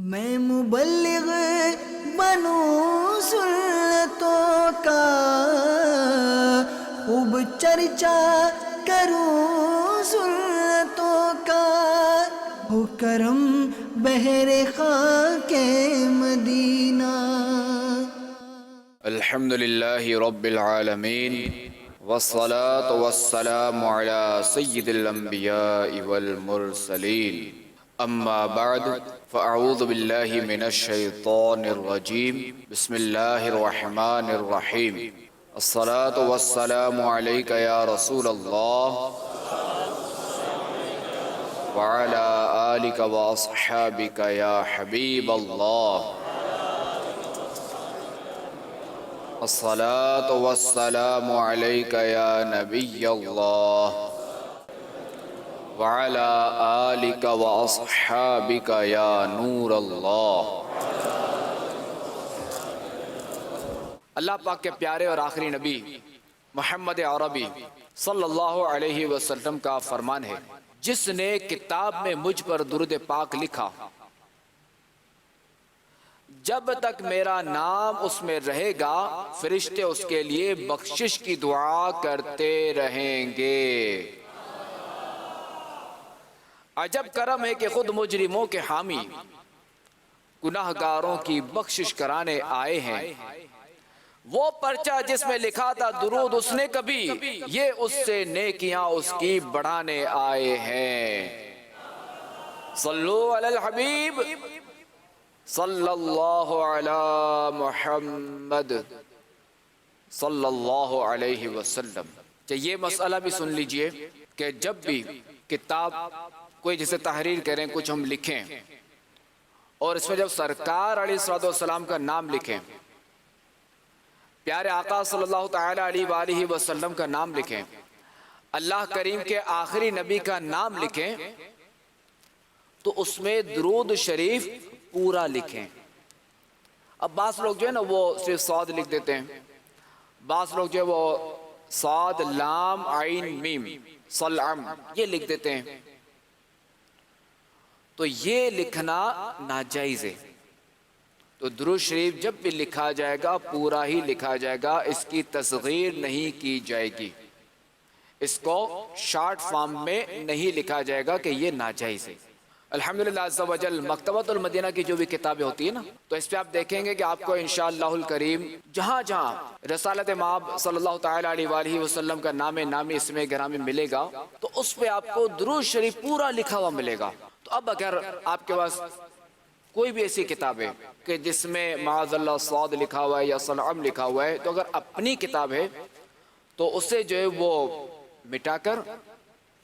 میں مبلغ بنوں سنتوں کا، خوب چرچا کروں سنتوں کا، ہو کرم بہر خاک مدینہ۔ الحمد للہ رب العالمین والصلاة والسلام على سید الانبیاء والمرسلین، اما بعد فاعوذ باللہ من الشیطان الرجیم، بسم اللہ الرحمن الرحیم۔ الصلاة والسلام علیک یا رسول اللہ وعلى آلک واصحابک یا حبیب اللہ۔ الصلاة والسلام علیک یا نبی اللہ وعلی آلک واصحابک یا نور اللہ۔ اللہ پاک کے پیارے اور آخری نبی محمد عربی صلی اللہ علیہ وسلم کا فرمان ہے، جس نے کتاب میں مجھ پر درود پاک لکھا، جب تک میرا نام اس میں رہے گا فرشتے اس کے لیے بخشش کی دعا کرتے رہیں گے۔ عجب کرم ہے کہ خود مجرموں کے حامی گناہگاروں کی بخشش کرانے آئے ہیں۔ وہ پرچہ جس میں لکھا تھا درود اس نے کبھی، یہ اس سے نیکیاں اس کی بڑھانے آئے ہیں۔ صلو علی الحبیب صلی اللہ علی محمد صلی اللہ علیہ وسلم۔ یہ مسئلہ بھی سن لیجئے کہ جب بھی کتاب کوئی جسے تحریر کریں، کچھ ہم لکھیں، اور اس میں جب سرکار علیہ السلام کا نام لکھیں، پیارے آقا صلی اللہ تعالیٰ علیہ وآلہ وسلم کا نام لکھیں، اللہ کریم کے آخری نبی کا نام لکھیں، تو اس میں درود شریف پورا لکھیں۔ اب بعض لوگ جو ہے نا وہ صرف صاد لکھ دیتے ہیں، بعض لوگ جو ہے وہ صاد لام عین میم صلعم یہ لکھ دیتے ہیں، تو یہ لکھنا ناجائز ہے۔ تو درود شریف جب بھی لکھا جائے گا پورا ہی لکھا جائے گا، اس کی تصغیر نہیں کی جائے گی، اس کو شارٹ فارم میں نہیں لکھا جائے گا کہ یہ ناجائز ہے۔ الحمدللہ عز و جل مکتبۃ المدینہ کی جو بھی کتابیں ہوتی ہیں نا، تو اس پہ آپ دیکھیں گے کہ آپ کو انشاءاللہ الکریم جہاں جہاں رسالت مآب صلی اللہ تعالیٰ علیہ وآلہ وسلم کا نام نامی اسم گرامی ملے گا، تو اس پہ آپ کو درود شریف پورا لکھا ہوا ملے گا۔ تو اب اگر آپ کے پاس کوئی بھی ایسی کتاب ہے کہ جس میں معاذ اللہ صاد لکھا ہوا ہے یا صلعم لکھا ہوا ہے، تو اگر اپنی کتاب ہے تو اسے جو ہے وہ مٹا کر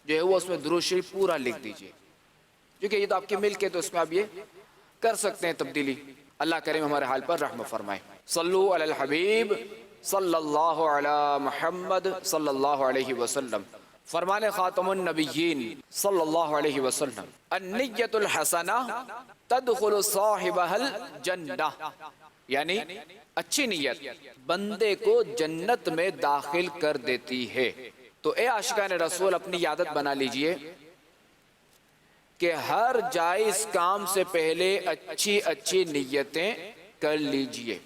جو ہے وہ اس میں درود شریف پورا لکھ دیجئے، کیونکہ یہ تو آپ کی ملک ہے، تو اس میں آپ یہ کر سکتے ہیں تبدیلی۔ اللہ کریم ہمارے حال پر رحم فرمائے۔ صلو علی الحبیب صلی اللہ علی محمد صلی اللہ علیہ وسلم۔ فرمان خاتم النبیین صلی اللہ علیہ وسلم، النیت الحسنہ تدخل صاحبہ الجنہ، یعنی اچھی نیت بندے کو جنت میں داخل کر دیتی ہے۔ تو اے عاشقان رسول اپنی عادت بنا لیجئے کہ ہر جائز کام سے پہلے اچھی اچھی نیتیں کر لیجئے،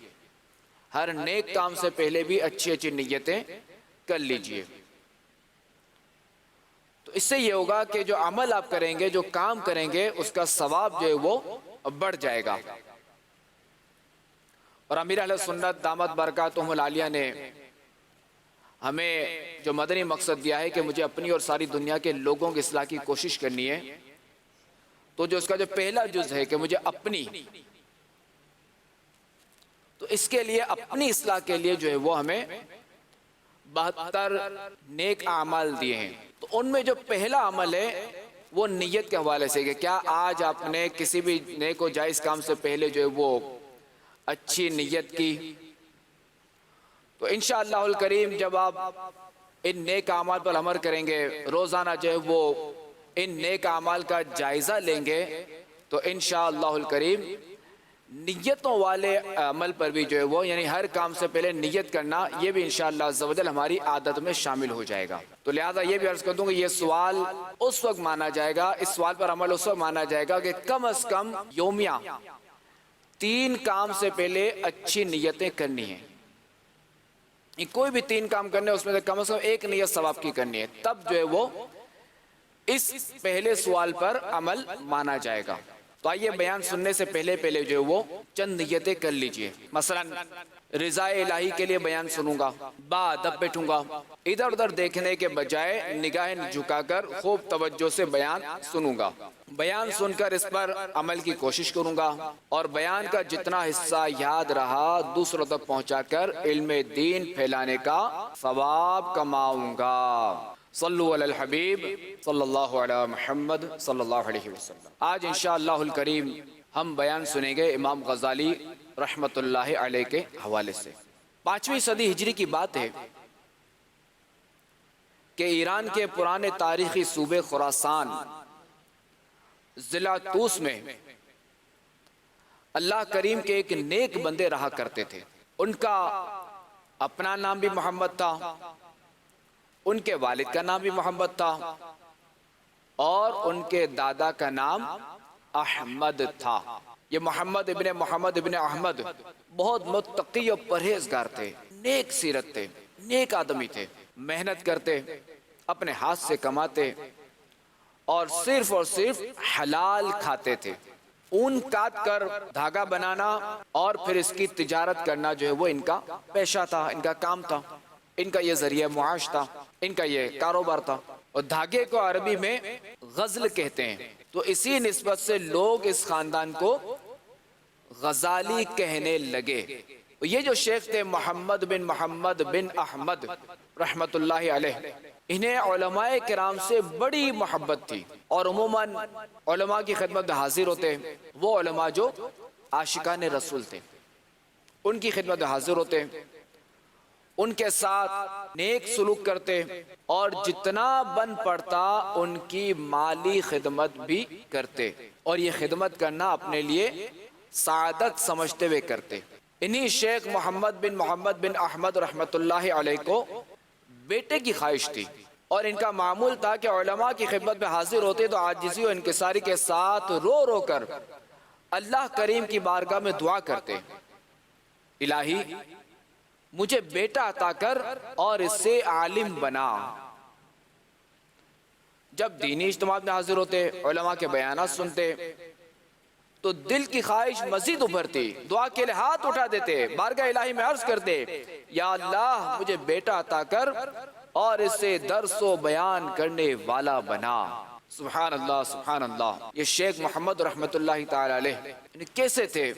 ہر نیک کام سے پہلے بھی اچھی اچھی نیتیں کر لیجئے۔ تو اس سے یہ ہوگا کہ جو عمل آپ کریں گے، جو کام کریں گے، اس کا ثواب جو ہے وہ بڑھ جائے گا۔ اور امیر اہل سنت دامت برکاتہم العالیہ نے ہمیں جو مدنی مقصد دیا ہے کہ مجھے اپنی اور ساری دنیا کے لوگوں کی اصلاح کی کوشش کرنی ہے، تو جو اس کا جو پہلا جز ہے کہ مجھے اپنی، تو اس کے لیے اپنی اصلاح کے لیے جو ہے وہ ہمیں 72 نیک اعمال دیے ہیں۔ تو ان میں جو پہلا عمل ہے وہ نیت کے حوالے سے کہ کیا آج آپ نے کسی بھی نیک و جائز کام سے پہلے جو ہے وہ اچھی نیت کی۔ تو انشاءاللہ الکریم جب آپ ان نیک اعمال پر عمل کریں گے، روزانہ جو ہے وہ ان نیک اعمال کا جائزہ لیں گے، تو انشاءاللہ الکریم نیتوں والے عمل پر بھی جو ہے وہ یعنی ہر کام سے پہلے نیت کرنا، یہ بھی انشاءاللہ عز و جل ہماری عادت میں شامل ہو جائے گا۔ تو لہٰذا یہ بھی عرض کر دوں کہ یہ سوال اس وقت مانا جائے گا، اس سوال پر عمل اس وقت مانا جائے گا کہ کم از کم یومیہ 3 کام سے پہلے اچھی نیتیں کرنی ہیں۔ کوئی بھی 3 کام کرنے اس میں سے کم از کم ایک نیت ثواب کی کرنی ہے، تب جو ہے وہ اس پہلے سوال پر عمل مانا جائے گا۔ تو آئیے بیان سننے سے پہلے جو ہے وہ چند نیتیں کر لیجئے۔ مثلا رضا الہی کے لیے بیان سنوں گا، ادب بیٹھوں گا، ادھر ادھر دیکھنے کے بجائے نگاہیں جھکا کر خوب توجہ سے بیان سنوں گا، بیان سن کر اس پر عمل کی کوشش کروں گا، اور بیان کا جتنا حصہ یاد رہا دوسروں تک پہنچا کر علم دین پھیلانے کا ثواب کماؤں گا۔ صلو علی الحبیب صلی اللہ علی محمد صلی اللہ علیہ وسلم۔ آج انشاءاللہ الکریم ہم بیان سنیں گے امام غزالی رحمت اللہ علیہ کے حوالے سے۔ 5ویں صدی ہجری کی بات ہے کہ ایران کے پرانے تاریخی صوبے خراسان ضلع طوس میں اللہ کریم کے ایک نیک بندے رہا کرتے تھے۔ ان کا اپنا نام بھی محمد تھا، ان کے والد کا نام بھی محمد تھا، اور ان کے دادا کا نام احمد تھا۔ یہ محمد ابن احمد بہت متقی اور پرہیزگار تھے، نیک سیرت تھے، نیک آدمی تھے، محنت کرتے، اپنے ہاتھ سے کماتے، اور صرف حلال کھاتے تھے۔ اون کاٹ کر دھاگا بنانا اور پھر اس کی تجارت کرنا جو ہے وہ ان کا پیشہ تھا، ان کا کام تھا، ان کا یہ ذریعہ معاش تھا، ان کا یہ کاروبار تھا۔ اور دھاگے کو عربی میں غزل کہتے ہیں، تو اسی نسبت سے لوگ اس خاندان کو غزالی کہنے لگے۔ یہ جو شیخ تھے محمد بن احمد رحمت اللہ علیہ، انہیں علماء کرام سے بڑی محبت تھی، اور عموماً علماء کی خدمت میں حاضر ہوتے، وہ علماء جو عاشقان رسول تھے ان کی خدمت میں حاضر ہوتے، ان کے ساتھ نیک سلوک کرتے، اور جتنا بن پڑتا ان کی مالی خدمت بھی کرتے، اور یہ خدمت کرنا اپنے لیے سعادت سمجھتے ہوئے کرتے۔ انہی شیخ محمد بن احمد رحمت اللہ علیہ کو بیٹے کی خواہش تھی، اور ان کا معمول تھا کہ علماء کی خدمت میں حاضر ہوتے تو عاجزی و انکساری کے ساتھ رو رو کر اللہ کریم کی بارگاہ میں دعا کرتے، الہی مجھے بیٹا عطا کر اور اس سے عالم بنا۔ جب دینی اجتماعات میں حاضر ہوتے، علماء کے بیانات سنتے، تو دل کی خواہش مزید ابھرتی، دعا کے لیے ہاتھ اٹھا دیتے، بارگاہ الہی میں عرض کرتے، یا اللہ مجھے بیٹا عطا کر اور اس سے درس و بیان کرنے والا بنا۔ سبحان اللہ سبحان اللہ۔ یہ شیخ محمد رحمت اللہ تعالی علیہ کیسے تھے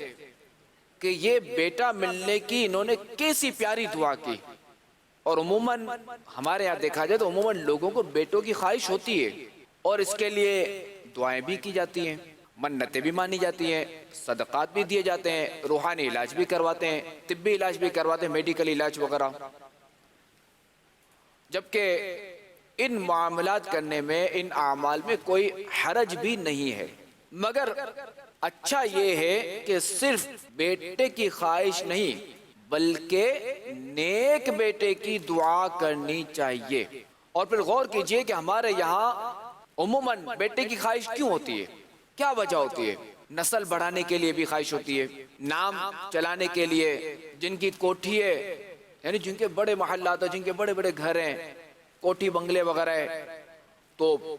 کہ یہ بیٹا ملنے کی انہوں نے کیسی پیاری دعا کی۔ اور عموماً ہمارے یہاں دیکھا جائے تو عموماً لوگوں کو بیٹوں کی خواہش ہوتی ہے، اور اس کے لیے دعائیں بھی کی جاتی ہیں، منتیں بھی مانی جاتی ہیں، صدقات بھی دیے جاتے ہیں، روحانی علاج بھی کرواتے ہیں، طبی علاج بھی کرواتے ہیں، میڈیکل علاج وغیرہ۔ جبکہ ان معاملات کرنے میں، ان اعمال میں کوئی حرج بھی نہیں ہے، مگر اچھا یہ ہے کہ صرف بیٹے کی خواہش نہیں بلکہ نیک بیٹے کی دعا کرنی چاہیے۔ اور پھر غور کیجئے کہ ہمارے یہاں عموماً بیٹے کی خواہش کیوں ہوتی ہے، کیا وجہ ہوتی ہے؟ نسل بڑھانے کے لیے بھی خواہش ہوتی ہے، نام چلانے کے لیے، جن کی کوٹھی ہے، یعنی جن کے بڑے محلات ہیں، جن کے بڑے بڑے گھر ہیں، کوٹھی بنگلے وغیرہ ہے، تو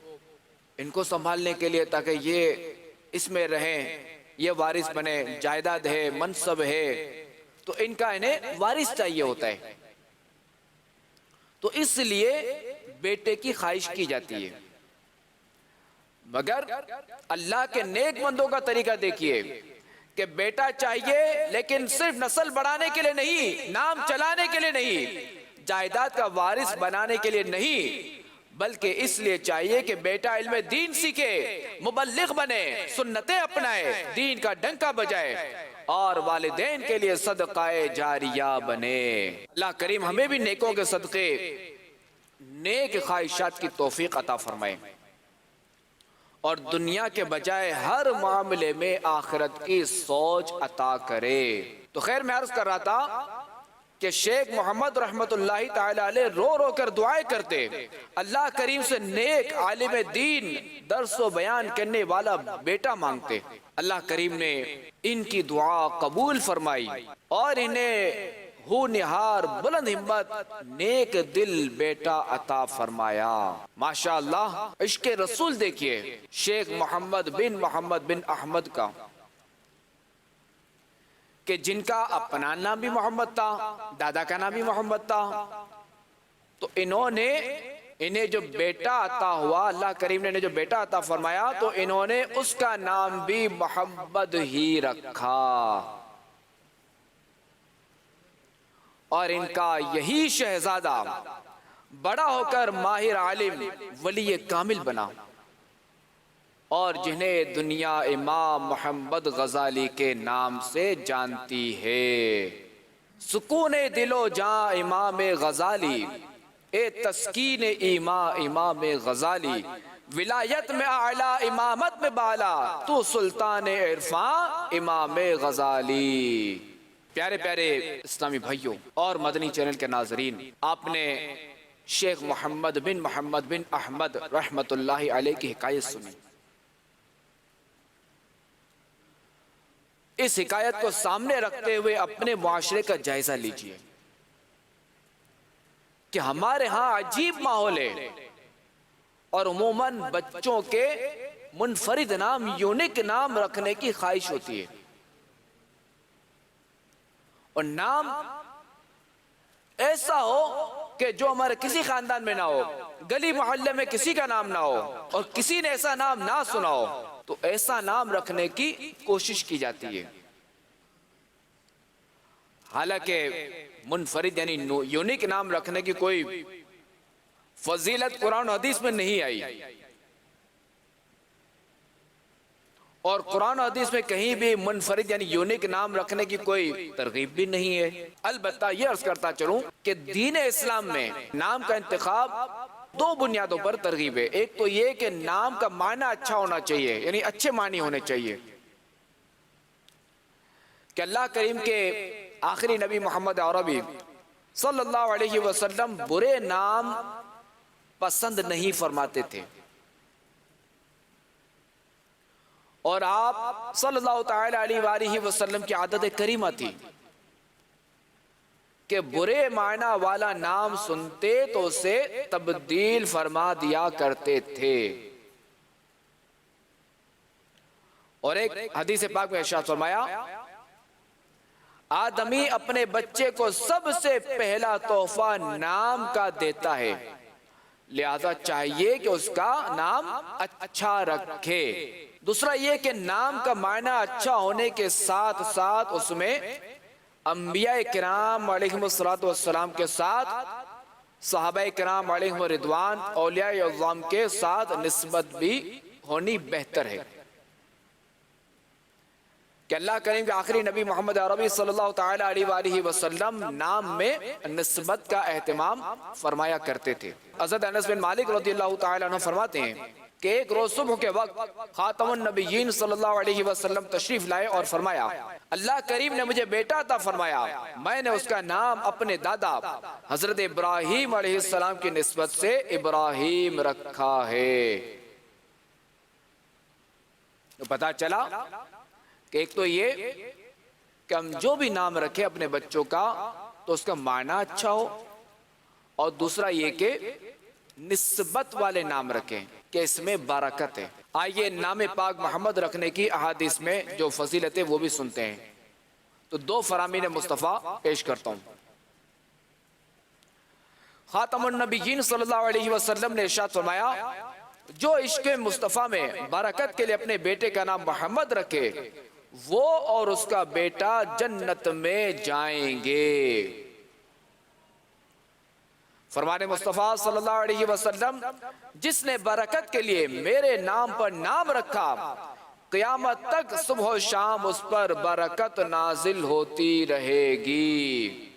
ان کو سنبھالنے کے لیے تاکہ یہ اس میں رہیں، یہ وارث بنے، جائیداد ہے، منصب ہے، تو ان کا انہیں وارث چاہیے ہوتا ہے، تو اس لیے بیٹے کی خواہش کی جاتی ہے۔ مگر اللہ کے نیک بندوں کا طریقہ دیکھیے کہ بیٹا چاہیے لیکن صرف نسل بڑھانے کے لیے نہیں، نام چلانے کے لیے نہیں، جائیداد کا وارث بنانے کے لیے نہیں، بلکہ اس لیے چاہیے کہ بیٹا علم دین سیکھے، مبلغ بنے، سنتیں اپنائے، دین کا ڈنکا بجائے، اور والدین کے لیے صدقہ جاریہ بنے۔ اللہ کریم ہمیں بھی نیکوں کے صدقے، نیک خواہشات کی توفیق عطا فرمائے۔ اور دنیا کے بجائے ہر معاملے میں آخرت کی سوچ عطا کرے۔ تو خیر میں عرض کر رہا تھا کہ شیخ محمد رحمت اللہ تعالی علیہ رو رو کر دعائیں کرتے، اللہ کریم سے نیک عالم دین درس و بیان کرنے والا بیٹا مانگتے۔ اللہ کریم نے ان کی دعا قبول فرمائی اور انہیں ہونہار بلند ہمت نیک دل بیٹا عطا فرمایا۔ ماشاءاللہ عشق رسول دیکھیے شیخ محمد بن احمد کا، کہ جن کا اپنا نام بھی محمد تھا، دادا کا نام بھی محمد تھا، تو انہیں جو بیٹا عطا ہوا، اللہ کریم نے انہیں جو بیٹا عطا فرمایا تو انہوں نے اس کا نام بھی محمد ہی رکھا، اور ان کا یہی شہزادہ بڑا ہو کر ماہر عالم ولی کامل بنا، اور جنہیں دنیا امام محمد غزالی کے نام سے جانتی ہے۔ سکون دل و جاں امام غزالی، اے تسکین ایمان امام غزالی، ولایت میں اعلی امامت میں بالا، تو سلطان عرفان امام غزالی۔ پیارے پیارے اسلامی بھائیوں اور مدنی چینل کے ناظرین، آپ نے شیخ محمد بن احمد رحمت اللہ علیہ کی حکایت سنی۔ اس حکایت کو سامنے رکھتے ہوئے اپنے معاشرے کا جائزہ لیجئے کہ ہمارے ہاں عجیب ماحول ہے، اور عموماً بچوں کے منفرد نام، یونیک نام رکھنے کی خواہش ہوتی ہے، اور نام ایسا ہو کہ جو ہمارے کسی خاندان میں نہ ہو، گلی محلے میں کسی کا نام نہ ہو، اور کسی نے ایسا نام نہ سنا ہو، تو ایسا نام رکھنے کی کوشش کی جاتی ہے۔ حالانکہ منفرد یعنی یونیک نام رکھنے کی کوئی فضیلت قرآن و حدیث میں نہیں آئی، اور قرآن و حدیث میں کہیں بھی منفرد یعنی یونیک نام رکھنے کی کوئی ترغیب بھی نہیں ہے۔ البتہ یہ عرض کرتا چلوں کہ دین اسلام میں نام کا انتخاب دو بنیادوں پر ترغیب ہے۔ ایک تو یہ کہ نام کا معنی اچھا ہونا چاہیے، یعنی اچھے معنی ہونے چاہیے، کہ اللہ کریم کے آخری نبی محمد عربی صلی اللہ علیہ وسلم برے نام پسند نہیں فرماتے تھے، اور آپ صلی اللہ تعالی علیہ وآلہ وسلم کی عادت کریمہ تھی کہ برے معنی والا نام سنتے تو اسے تبدیل فرما دیا کرتے تھے۔ اور ایک حدیث پاک میں ارشاد فرمایا، آدمی اپنے بچے کو سب سے پہلا تحفہ نام کا دیتا ہے، لہذا چاہیے کہ اس کا نام اچھا رکھے۔ دوسرا یہ کہ نام کا معنی اچھا ہونے کے ساتھ ساتھ اس میں انبیاء کرام علیہم السلام کے ساتھ، صحابہ کرام علیہم رضوان، اولیاء اعظام کے ساتھ نسبت بھی ہونی بہتر ہے، کہ اللہ کریم کے آخری نبی محمد عربی صلی اللہ تعالی علیہ وآلہ وسلم نام میں نسبت کا اہتمام فرمایا کرتے تھے۔ حضرت انس بن مالک رضی اللہ تعالی عنہ فرماتے ہیں کہ ایک روز صبح کے وقت خاتم النبیین صلی اللہ علیہ وسلم تشریف لائے اور فرمایا، اللہ کریم نے مجھے بیٹا عطا فرمایا، میں نے اس کا نام اپنے دادا حضرت ابراہیم علیہ السلام کی نسبت سے ابراہیم رکھا ہے۔ تو پتہ چلا کہ ایک تو یہ کہ ہم جو بھی نام رکھیں اپنے بچوں کا تو اس کا معنی اچھا ہو، اور دوسرا یہ کہ نسبت والے نام رکھیں کہ اس میں برکت ہے۔ آئیے نام پاک محمد رکھنے کی احادیث میں جو فضیلت ہے وہ بھی سنتے ہیں۔ تو دو فرامین مصطفیٰ پیش کرتا ہوں۔ خاتم النبیین صلی اللہ علیہ وسلم نے ارشاد فرمایا، جو عشق مصطفیٰ میں برکت کے لیے اپنے بیٹے کا نام محمد رکھے، وہ اور اس کا بیٹا جنت میں جائیں گے۔ فرمان مصطفیٰ صلی اللہ علیہ وسلم، جس نے برکت کے لیے میرے نام پر نام رکھا، قیامت تک صبح و شام اس پر برکت نازل ہوتی رہے گی۔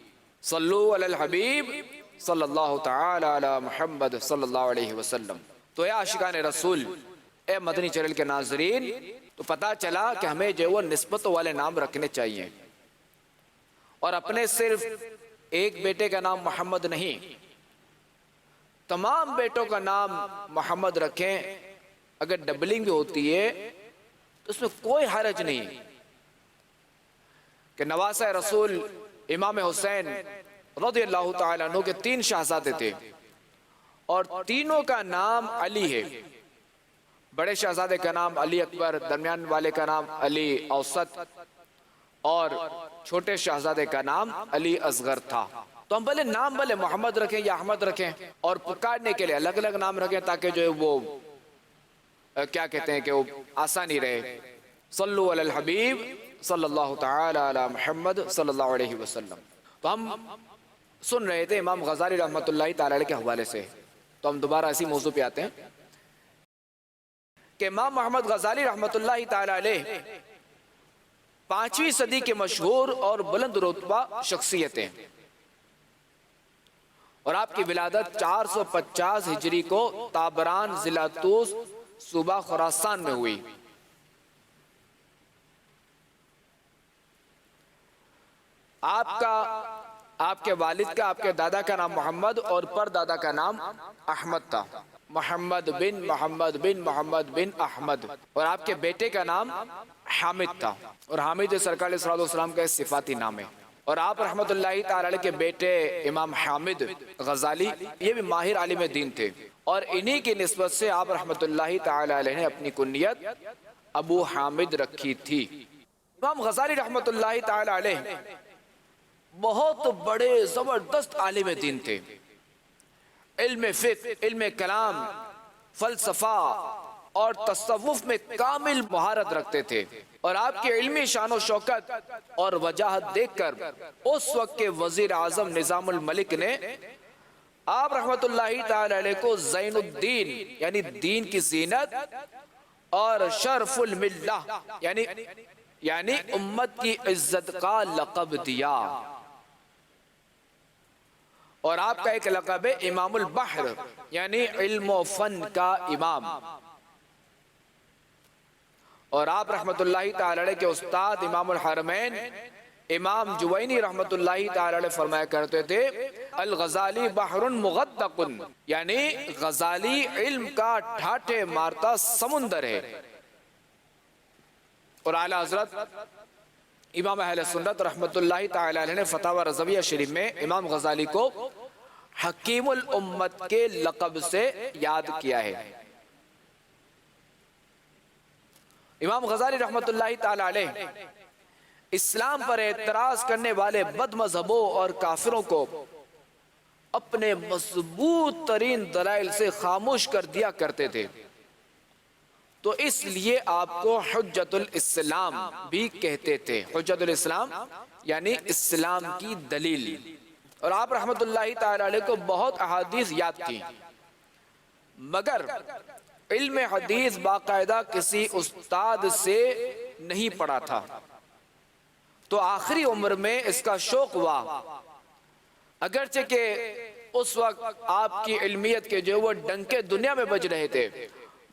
صلو علی الحبیب صلی اللہ تعالی علی محمد صلی اللہ علیہ وسلم۔ تو اے عاشقان رسول، اے مدنی چینل کے ناظرین، تو پتا چلا کہ ہمیں جو وہ نسبتوں والے نام رکھنے چاہیے، اور اپنے صرف ایک بیٹے کا نام محمد نہیں، تمام بیٹوں کا نام محمد رکھیں۔ اگر ڈبلنگ بھی ہوتی ہے تو اس میں کوئی حرج نہیں کہ نواسہ رسول امام حسین رضی اللہ تعالیٰ عنہ کے 3 شہزادے تھے، اور تینوں کا نام علی ہے۔ بڑے شہزادے کا نام علی اکبر، درمیان والے کا نام علی اوسط، اور چھوٹے شہزادے کا نام علی اصغر تھا۔ تو ہم نام بھلے محمد رکھیں یا احمد رکھیں، اور پکارنے کے لیے الگ الگ نام رکھیں، تاکہ جو وہ کیا کہتے ہیں کہ وہ آسانی رہے۔ صلو علی الحبیب صلی اللہ تعالی علی محمد صلی اللہ علیہ وسلم۔ تو ہم سن رہے تھے امام غزالی رحمۃ اللہ تعالی علیہ کے حوالے سے، تو ہم دوبارہ اسی موضوع پہ آتے ہیں کہ امام محمد غزالی رحمۃ اللہ تعالی علیہ 5ویں صدی کے مشہور اور بلند رتبہ شخصیتیں، اور آپ کی ولادت 450 ہجری کو تابران ضلع طوس صوبہ خراسان میں ہوئی۔ آپ کے والد کا، آپ کے دادا کا نام محمد اور پر دادا کا نام احمد تھا، محمد بن محمد بن محمد بن احمد، اور آپ کے بیٹے کا نام حامد تھا، اور حامد سرکار علیہ السلام کا صفاتی نام ہے۔ اور آپ رحمت اللہ تعالی علیہ کے بیٹے امام حامد غزالی یہ بھی ماہر عالم دین تھے، اور انہی کی نسبت سے آپ رحمت اللہ تعالی علیہ نے اپنی کنیت ابو حامد رکھی تھی۔ امام غزالی رحمت اللہ تعالی علیہ بہت بڑے زبردست عالم دین تھے، علم فقہ، علم کلام، فلسفہ اور تصوف میں کامل مہارت رکھتے تھے، اور آپ کے علمی شان و شوکت اور وجاہت دیکھ کر اس وقت کے وزیر اعظم نظام الملک نے آپ رحمت اللہ تعالی علیہ کو زین الدین یعنی دین کی زینت اور شرف الملہ یعنی امت کی عزت کا لقب دیا، اور آپ کا ایک لقب ہے امام البحر یعنی علم و فن کا امام۔ اور آپ رحمت اللہ تعالی علیہ کے استاد امام الحرمین امام جوینی رحمت اللہ تعالی علیہ فرمایا کرتے تھے الغزالی بحر مغدق، یعنی غزالی علم کا ٹھاٹھے مارتا سمندر ہے۔ اور اعلی حضرت امام اہل سنت رحمت اللہ تعالی علیہ نے فتاوی رضویہ شریف میں امام غزالی کو حکیم الامت کے لقب سے یاد کیا ہے۔ امام غزالی رحمت اللہ تعالی علیہ اسلام پر اعتراض کرنے والے بد مذہبوں اور کافروں کو اپنے مضبوط ترین دلائل سے خاموش کر دیا کرتے تھے، تو اس لیے آپ کو حجت الاسلام بھی کہتے تھے۔ حجت الاسلام یعنی اسلام کی دلیل۔ اور آپ رحمت اللہ تعالی علیہ کو بہت احادیث یاد کی، مگر علم حدیث باقاعدہ کسی استاد سے نہیں پڑھا تھا، تو آخری عمر میں اس کا شوق ہوا، اگرچہ کہ اس وقت آپ کی علمیت کے جو وہ ڈنکے دنیا میں بج رہے تھے،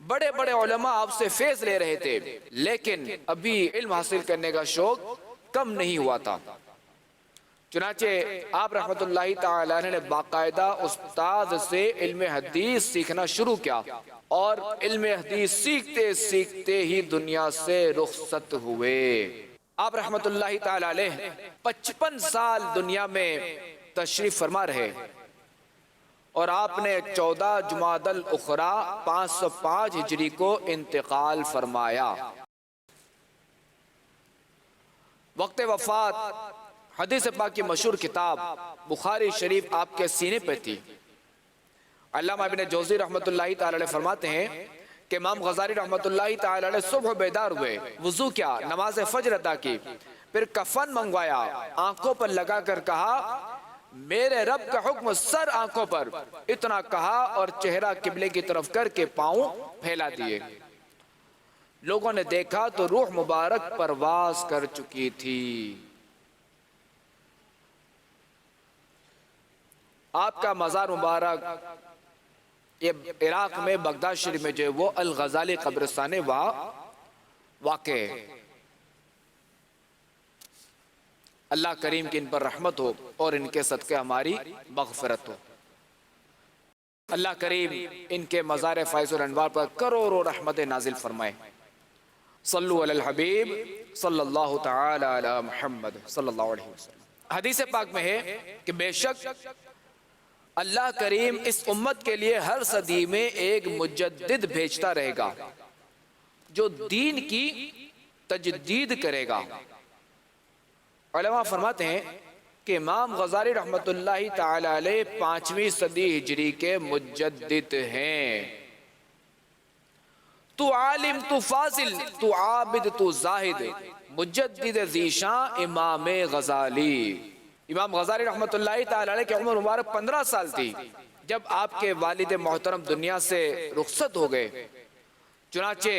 بڑے بڑے علماء آپ سے فیض لے رہے تھے، لیکن ابھی علم حاصل کرنے کا شوق کم نہیں ہوا تھا۔ چنانچہ آپ رحمت اللہ تعالی عنہ نے باقاعدہ استاد سے علم حدیث سیکھنا شروع کیا، اور علم حدیث سیکھتے سیکھتے ہی دنیا سے رخصت ہوئے۔ آپ رحمت اللہ تعالی علیہ 55 سال دنیا میں تشریف فرما رہے، اور آپ نے 14 جمادی الاخری 505 ہجری کو انتقال فرمایا۔ وقت وفات حدیث پاک کی مشہور کتاب بخاری شریف آپ کے سینے پہ تھی۔ علامہ ابن جوزی رحمت اللہ تعالی علیہ فرماتے ہیں کہ امام غزالی رحمت اللہ تعالی علیہ صبح بیدار ہوئے، وضو کیا، نماز فجر ادا کی، پھر کفن منگوایا، آنکھوں پر لگا کر کہا میرے رب کا حکم سر آنکھوں پر، اتنا کہا اور چہرہ قبلے کی طرف کر کے پاؤں پھیلا دیے۔ لوگوں نے دیکھا تو روح مبارک پرواز کر چکی تھی۔ آپ کا مزار مبارک یہ عراق میں بغداد شریف میں جو ہے وہ الغزالی قبرستان ہے، وہاں واقع ہے۔ اللہ کریم کی ان پر رحمت ہو اور ان کے صدقے ہماری مغفرت ہو۔ اللہ کریم ان کے مزار فائز الانوار پر کروڑوں رحمت نازل فرمائے۔ صلو علی الحبیب صلی اللہ تعالی علی محمد صلی اللہ علیہ وسلم۔ حدیث پاک میں ہے کہ بے شک اللہ کریم اس امت کے لیے ہر صدی میں ایک مجدد بھیجتا رہے گا جو دین کی تجدید کرے گا۔ علماء فرماتے ہیں کہ امام غزالی رحمت اللہ تعالی علیہ 5ویں صدی ہجری کے مجدد ہیں۔ تو عالم، تو فاضل، تو عابد، تو زاہد، مجدد ذیشان امام غزالی۔ امام غزالی رحمت اللہ تعالی علیہ کی عمر مبارک 15 سال تھی جب آپ کے والد محترم دنیا سے رخصت ہو گئے۔ چنانچہ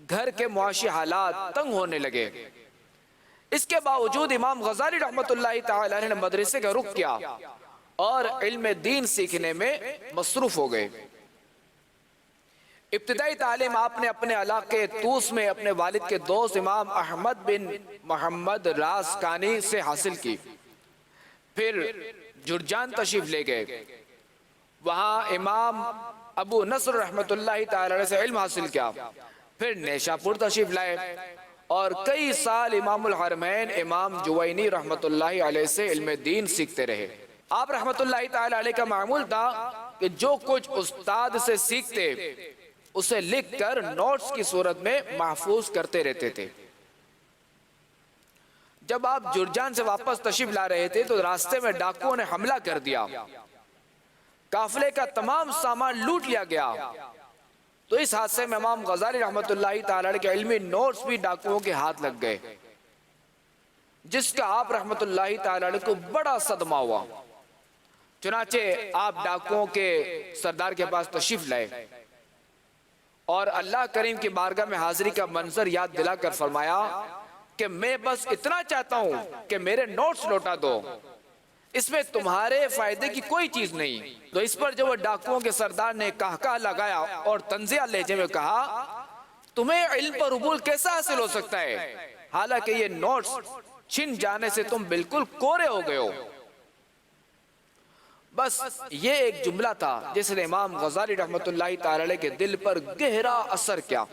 گھر کے معاشی حالات تنگ ہونے لگے۔ اس کے باوجود امام غزالی رحمت اللہ تعالی علیہ نے مدرسے کا رخ کیا اور علم دین سیکھنے میں مصروف ہو گئے۔ ابتدائی تعلیم آپ نے اپنے علاقے توس میں اپنے والد کے دوست امام احمد بن محمد رازقانی سے حاصل کی۔ پھر جرجان تشریف لے گئے، وہاں امام ابو نصر رحمت اللہ تعالی علیہ سے علم حاصل کیا۔ پھر نیشاپور تشریف لائے اور کئی سال امام الحرمین امام جوینی رحمت اللہ علیہ سے علم دین سیکھتے رہے۔ آپ رحمت اللہ تعالی علیہ کا معمول تھا کہ جو کچھ استاد سے سیکھتے اسے لکھ کر نوٹس کی صورت میں محفوظ کرتے رہتے تھے۔ جب آپ جرجان سے واپس تشریف لا رہے تھے تو راستے میں ڈاکوؤں نے حملہ کر دیا، قافلے کا تمام سامان لوٹ لیا گیا۔ تو اس حادثے میں امام غزالی رحمت اللہ تعالی علیہ کے علمی نوٹس بھی ڈاکوؤں کے ہاتھ لگ گئے، جس کا آپ رحمت اللہ تعالی علیہ کو بڑا صدمہ ہوا۔ چنانچہ آپ ڈاکوؤں کے سردار کے پاس تشریف لائے اور اللہ کریم کی بارگاہ میں حاضری کا منظر یاد دلا کر فرمایا کہ میں بس اتنا چاہتا ہوں کہ میرے نوٹس لوٹا دو، اس میں تمہارے فائدے کی کوئی چیز نہیں۔ تو اس پر جو وہ ڈاکوؤں کے سردار نے کہکہا لگایا اور طنزیہ لہجے میں کہا، تمہیں علم پر عبور کیسا حاصل ہو سکتا ہے، حالانکہ یہ نوٹس چھن جانے سے تم بالکل کورے ہو گئے ہو۔ بس یہ ایک جملہ تھا جس نے امام غزالی رحمت اللہ تعالی علیہ کے دل پر گہرا اثر کیا۔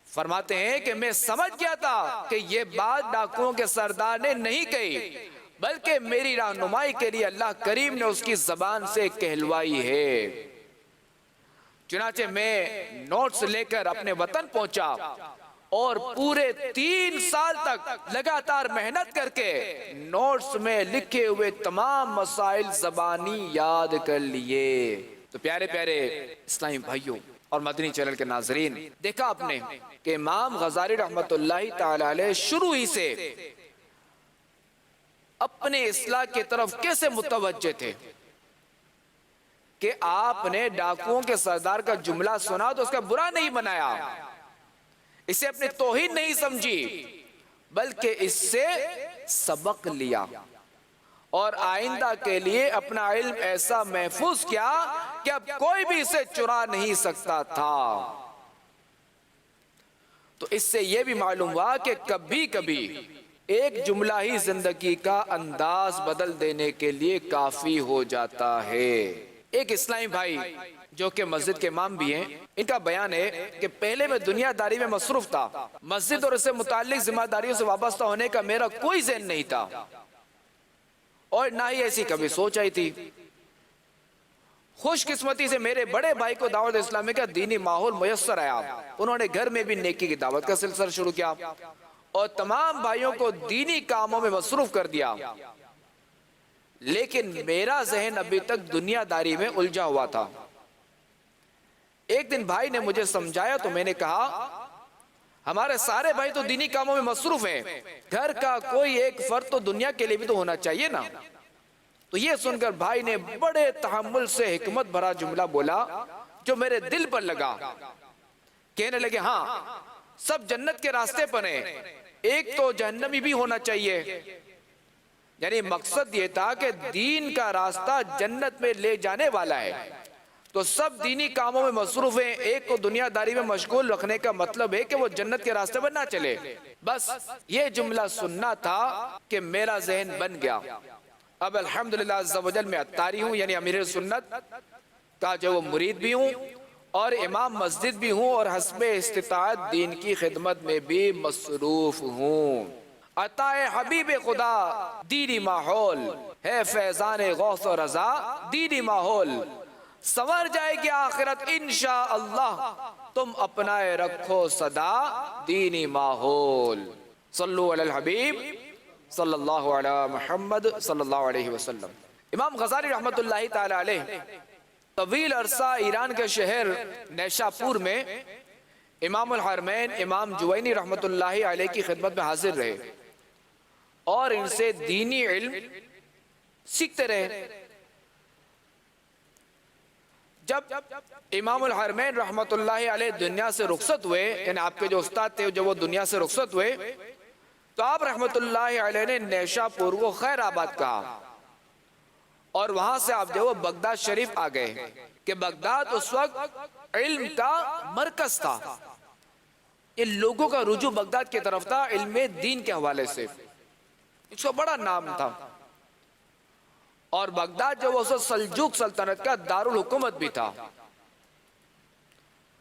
فرماتے ہیں کہ میں سمجھ گیا تھا کہ یہ بات ڈاکوؤں کے سردار نے نہیں کہی، بلکہ میری رہنمائی کے لیے اللہ کریم نے اس کی زبان سے کہلوائی ہے۔ چنانچہ میں نوٹس لے کر اپنے وطن پہنچا اور پورے 3 سال تک لگاتار محنت کر کے نوٹس میں لکھے ہوئے تمام مسائل زبانی یاد کر لیے۔ تو پیارے پیارے اسلامی بھائیوں اور مدنی چینل کے ناظرین، دیکھا آپ نے کہ امام غزالی رحمت اللہ تعالی علیہ شروع ہی سے اپنے اصلاح کی طرف کیسے متوجہ تھے کہ آپ نے ڈاکوؤں کے سردار کا جملہ سنا تو اس کا برا نہیں بنایا، اسے اپنی توہین نہیں سمجھی، بلکہ اس سے سبق لیا اور آئندہ کے لیے اپنا علم ایسا محفوظ کیا کہ اب کوئی بھی اسے چرا نہیں سکتا تھا۔ تو اس سے یہ بھی معلوم ہوا کہ کبھی کبھی ایک جملہ ہی زندگی کا انداز بدل دینے کے لیے کافی ہو جاتا ہے۔ ایک اسلامی بھائی جو کہ مسجد کے امام بھی ہیں، ان کا بیان ہے کہ پہلے میں دنیا داری میں مصروف تھا، مسجد اور اس سے متعلق ذمہ داریوں سے وابستہ ہونے کا میرا کوئی ذہن نہیں تھا اور نہ ہی ایسی کبھی سوچ آئی تھی۔ خوش قسمتی سے میرے بڑے بھائی کو دعوت اسلامی کا دینی ماحول میسر آیا، انہوں نے گھر میں بھی نیکی کی دعوت کا سلسلہ شروع کیا اور تمام بھائیوں کو دینی کاموں میں مصروف کر دیا، لیکن میرا ذہن ابھی تک دنیا داری میں الجھا ہوا تھا۔ ایک دن بھائی نے مجھے سمجھایا تو میں نے کہا، ہمارے سارے بھائی تو دینی کاموں میں مصروف ہیں، گھر کا کوئی ایک فرد تو دنیا کے لیے بھی تو ہونا چاہیے نا۔ تو یہ سن کر بھائی نے بڑے تحمل سے حکمت بھرا جملہ بولا جو میرے دل پر لگا۔ کہنے لگے، ہاں سب جنت کے راستے پر ہیں، ایک تو جہنمی بھی ہونا چاہیے، یعنی مقصد یہ تھا کہ دین کا راستہ جنت میں لے جانے والا ہے، تو سب دینی کاموں میں مصروف ہیں، ایک کو دنیا داری میں مشغول رکھنے کا مطلب ہے کہ وہ جنت کے راستے پر نہ چلے۔ بس یہ جملہ سننا تھا کہ میرا ذہن بن گیا۔ اب الحمدللہ عز و جل میں اتاری ہوں، یعنی امیر سنت کا جو وہ مرید بھی ہوں اور امام مسجد بھی ہوں، اور حسب استطاعت دین کی خدمت میں بھی مصروف ہوں۔ عطا حبیب خدا دینی ماحول ہے، فیضان غوث و رضا دینی ماحول، سنور جائے گی آخرت انشاءاللہ، تم اپنائے رکھو صدا دینی ماحول۔ صلو علی الحبیب صلی اللہ علی محمد صلی اللہ علیہ وسلم۔ امام غزالی رحمت اللہ تعالی علیہ طویل عرصہ ایران کے شہر نیشاپور میں امام الحرمین امام جوینی رحمت اللہ علیہ کی خدمت میں حاضر رہے اور ان سے دینی علم سیکھتے رہے۔ جب امام الحرمین رحمت اللہ علیہ دنیا سے رخصت ہوئے، یعنی آپ کے جو استاد تھے جب وہ دنیا سے رخصت ہوئے، تو آپ رحمت اللہ علیہ نے نیشاپور کو خیر آباد کہا، اور وہاں سے آپ جو وہ بغداد شریف آ گئے کہ بغداد اس وقت علم کا مرکز تھا۔ ان لوگوں کا رجوع بغداد کی طرف تھا علم دین کے حوالے سے، اس کا بڑا نام تھا، اور بغداد جو وہ سلجوق سلطنت کا دارالحکومت بھی تھا،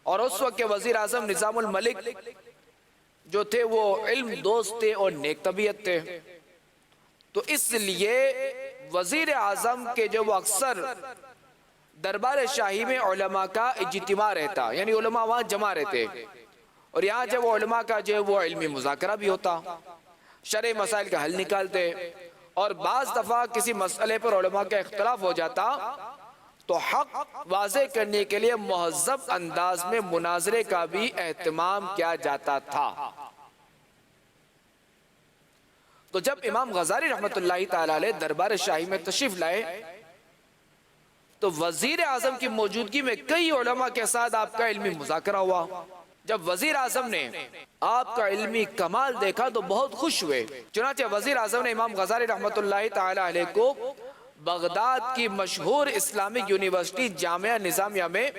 اور اس وقت کے وزیر اعظم نظام الملک جو تھے وہ علم دوست تھے اور نیک طبیعت تھے، تو اس لیے وزیر اعظم کے جو وہ اکثر دربار شاہی میں علماء کا اجتماع رہتا، یعنی علماء وہاں جمع رہتے، اور یہاں جب وہ علماء کا جو وہ علمی مذاکرہ بھی ہوتا، شرعی مسائل کا حل نکالتے، اور بعض دفعہ کسی مسئلے پر علماء کا اختلاف ہو جاتا تو حق واضح کرنے کے لیے مہذب انداز میں مناظرے کا بھی اہتمام کیا جاتا تھا۔ تو جب امام غزالی رحمت اللہ تعالی علیہ دربار شاہی میں تشریف لائے تو وزیر اعظم کی موجودگی میں کئی علماء کے ساتھ آپ کا علمی مذاکرہ ہوا۔ جب وزیر اعظم نے آپ کا علمی کمال دیکھا تو بہت خوش ہوئے، چنانچہ وزیر اعظم نے امام غزالی رحمت اللہ تعالی علیہ کو بغداد کی مشہور اسلامک یونیورسٹی جامعہ نظامیہ میں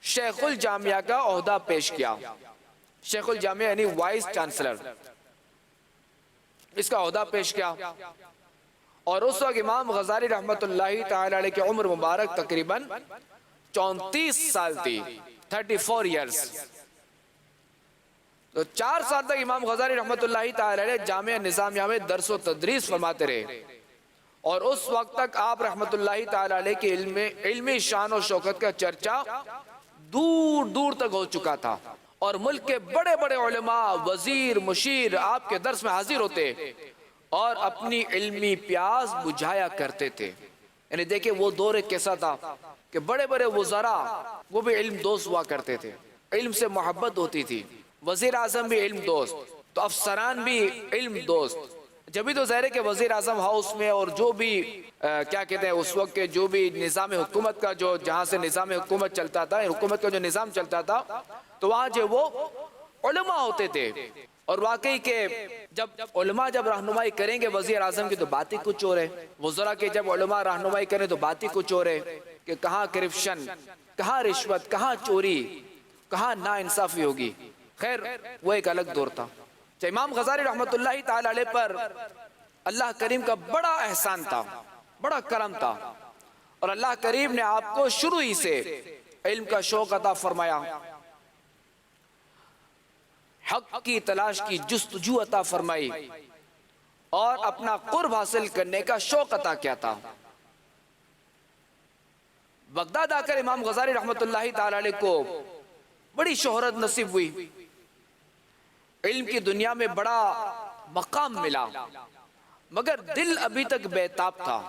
شیخ الجامعہ کا عہدہ پیش کیا۔ شیخ الجامعہ یعنی وائس چانسلر، اس کا عہدہ پیش کیا، اور اس وقت امام غزالی رحمت اللہ تعالی علیہ کی عمر مبارک تقریباً 34 سال تھی، 34 ایئرز۔ تو 4 سال تک امام غزالی رحمت اللہ تعالی علیہ جامعہ نظامیہ میں درس و تدریس فرماتے رہے، اور اس وقت تک آپ رحمت اللہ تعالی علیہ کے علمی شان و شوکت کا چرچا دور دور تک ہو چکا تھا، اور ملک کے بڑے بڑے علماء، وزیر، مشیر آپ کے درس میں حاضر ہوتے اور اپنی علمی پیاس بجھایا کرتے تھے۔ یعنی دیکھیں وہ دور ایک کیسا تھا کہ بڑے بڑے وزراء وہ بھی علم دوست ہوا کرتے تھے، علم سے محبت ہوتی تھی، وزیر اعظم بھی علم دوست، تو افسران بھی علم دوست۔ جبھی تو ظاہر ہے کہ وزیر اعظم ہاؤس میں اور جو بھی کیا کہتے ہیں اس وقت کے جو بھی نظام حکومت کا جو جہاں سے نظام حکومت چلتا تھا، حکومت کا جو نظام چلتا تھا، تو وہاں جو وہ علماء ہوتے تھے، اور واقعی کہ جب علماء جب رہنمائی کریں گے وزیر اعظم کی تو بات ہی کچھ اور ہے، وزراء کے جب علماء رہنمائی کریں تو بات ہی کچھ اور ہے کہ کہاں کرپشن، کہاں رشوت، کہاں چوری، کہاں نا انصافی ہوگی۔ خیر وہ ایک الگ دور تھا۔ امام غزالی رحمت اللہ تعالی علیہ پر اللہ کریم کا بڑا احسان تھا، بڑا کرم تھا، اور اللہ کریم نے آپ کو شروع ہی سے علم کا شوق عطا فرمایا، حق کی تلاش کی جستجو عطا فرمائی، اور اپنا قرب حاصل کرنے کا شوق عطا کیا تھا۔ بغداد آ کر امام غزالی رحمت اللہ تعالی علیہ کو بڑی شہرت نصیب ہوئی، علم کی دنیا میں بڑا مقام ملا، مگر دل ابھی تک بے تاب تھا۔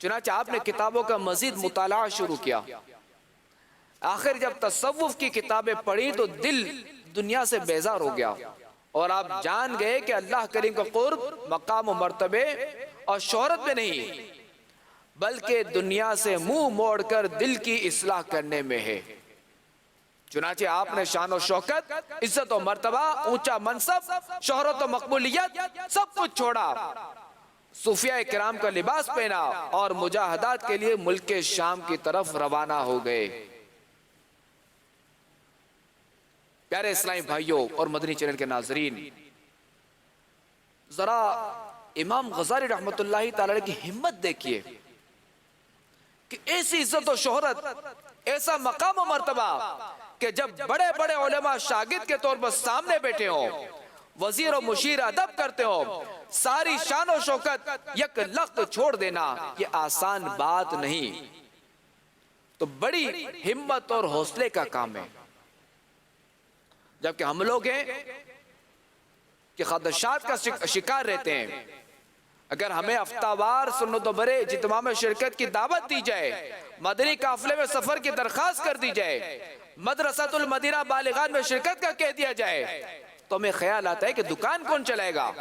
چنانچہ آپ نے کتابوں کا مزید مطالعہ شروع کیا، آخر جب تصوف کی کتابیں پڑھی تو دل دنیا سے بیزار ہو گیا، اور آپ جان گئے کہ اللہ کریم کا قرب مقام و مرتبے اور شہرت میں نہیں بلکہ دنیا سے منہ موڑ کر دل کی اصلاح کرنے میں ہے۔ چنانچہ آپ نے شان و شوکت، عزت و مرتبہ، اونچا منصب، شہرت و مقبولیت سب کچھ چھوڑا، صوفیاء کرام کا لباس پہنا اور مجاہدات کے لیے ملک شام کی طرف روانہ ہو گئے۔ پیارے اسلامی بھائیوں اور مدنی چینل کے ناظرین، ذرا امام غزالی رحمت اللہ تعالی کی ہمت دیکھیے کہ ایسی عزت و شہرت، ایسا مقام و مرتبہ کہ جب بڑے بڑے علماء شاگرد کے طور پر سامنے بیٹھے ہوں، وزیر و مشیر ادب کرتے ہوں، ساری شان و شوکت یک لخت چھوڑ دینا یہ آسان بات نہیں، تو بڑی ہمت اور حوصلے کا کام ہے۔ جبکہ ہم لوگ ہیں کہ خدشات کا شکار رہتے ہیں۔ اگر ہمیں ہفتہ وار سنت و برے اجتماع میں شرکت کی دعوت دی جائے، مدنی قافلے میں سفر کی درخواست کر دی جائے، مدرسۃ المدینہ بالغان میں شرکت کا کہہ دیا جائے، تو ہمیں خیال آتا ہے کہ دکان کون چلائے گا،